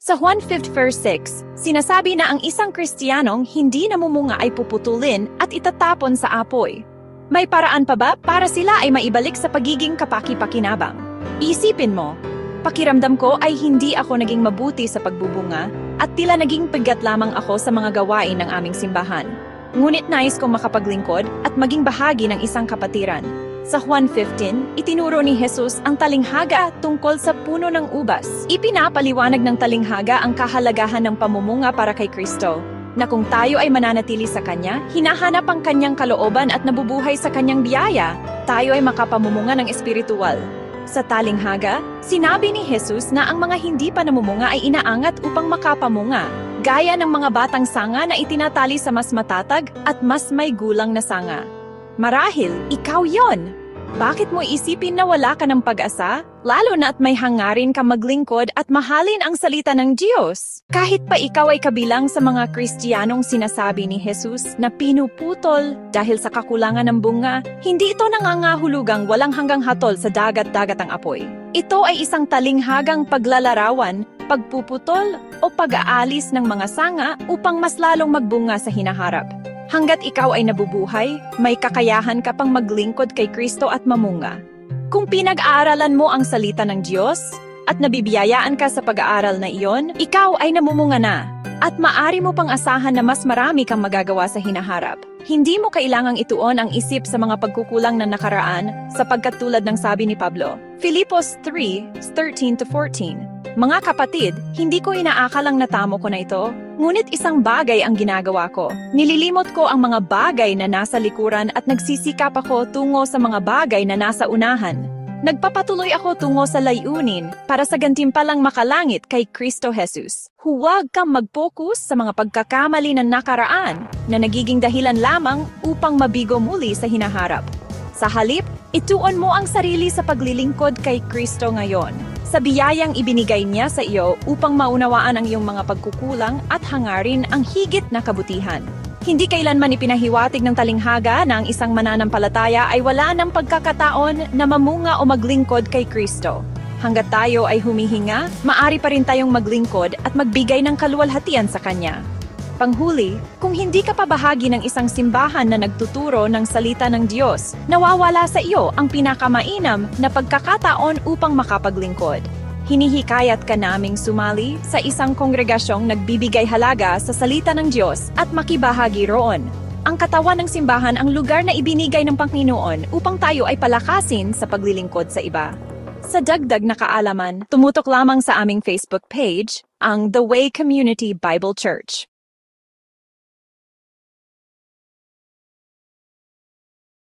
Sa Juan 5 verse 6, sinasabi na ang isang Kristiyanong hindi namumunga ay puputulin at itatapon sa apoy. May paraan pa ba para sila ay maibalik sa pagiging kapaki-pakinabang? Isipin mo, pakiramdam ko ay hindi ako naging mabuti sa pagbubunga at tila naging pigat lamang ako sa mga gawain ng aming simbahan. Ngunit nais kong makapaglingkod at maging bahagi ng isang kapatiran. Sa Juan 15, itinuro ni Jesus ang talinghaga tungkol sa puno ng ubas. Ipinapaliwanag ng talinghaga ang kahalagahan ng pamumunga para kay Kristo, na kung tayo ay mananatili sa Kanya, hinahanap ang Kanyang kalooban at nabubuhay sa Kanyang biyaya, tayo ay makapamumunga ng espiritual. Sa talinghaga, sinabi ni Jesus na ang mga hindi pa namumunga ay inaangat upang makapamunga, gaya ng mga batang sanga na itinatali sa mas matatag at mas may gulang na sanga. Marahil, ikaw yon! Bakit mo isipin na wala ka ng pag-asa? Lalo na at may hangarin ka maglingkod at mahalin ang salita ng Diyos. Kahit pa ikaw ay kabilang sa mga Kristiyanong sinasabi ni Jesus na pinuputol dahil sa kakulangan ng bunga, hindi ito nangangahulugang walang hanggang hatol sa dagat-dagat ang apoy. Ito ay isang talinghagang paglalarawan, pagpuputol o pag-aalis ng mga sanga upang mas lalong magbunga sa hinaharap. Hanggat ikaw ay nabubuhay, may kakayahan ka pang maglingkod kay Kristo at mamunga. Kung pinag-aaralan mo ang salita ng Diyos at nabibiyayaan ka sa pag-aaral na iyon, ikaw ay namumunga na at maari mo pang asahan na mas marami kang magagawa sa hinaharap. Hindi mo kailangang ituon ang isip sa mga pagkukulang na nakaraan sapagkat tulad ng sabi ni Pablo, Filipos 3:13-14. Mga kapatid, hindi ko inaakalang natamo ko na ito, ngunit isang bagay ang ginagawa ko. Nililimot ko ang mga bagay na nasa likuran at nagsisikap ako tungo sa mga bagay na nasa unahan. Nagpapatuloy ako tungo sa layunin para sa gantimpalang makalangit kay Kristo Jesus. Huwag kang mag-focus sa mga pagkakamali ng nakaraan na nagiging dahilan lamang upang mabigo muli sa hinaharap. Sa halip, ituon mo ang sarili sa paglilingkod kay Kristo ngayon, sa biyayang ibinigay niya sa iyo upang maunawaan ang iyong mga pagkukulang at hangarin ang higit na kabutihan. Hindi kailanman ipinahiwatig ng talinghaga na ang isang mananampalataya ay wala ng pagkakataon na mamunga o maglingkod kay Kristo. Hanggat tayo ay humihinga, maari pa rin tayong maglingkod at magbigay ng kaluwalhatian sa Kanya. Panghuli, kung hindi ka pa bahagi ng isang simbahan na nagtuturo ng salita ng Diyos, nawawala sa iyo ang pinakamainam na pagkakataon upang makapaglingkod. Hinihikayat ka naming sumali sa isang kongregasyong nagbibigay halaga sa salita ng Diyos at makibahagi roon. Ang katawan ng simbahan ang lugar na ibinigay ng Panginoon upang tayo ay palakasin sa paglilingkod sa iba. Sa dagdag na kaalaman, tumutok lamang sa aming Facebook page, ang The Way Community Bible Church.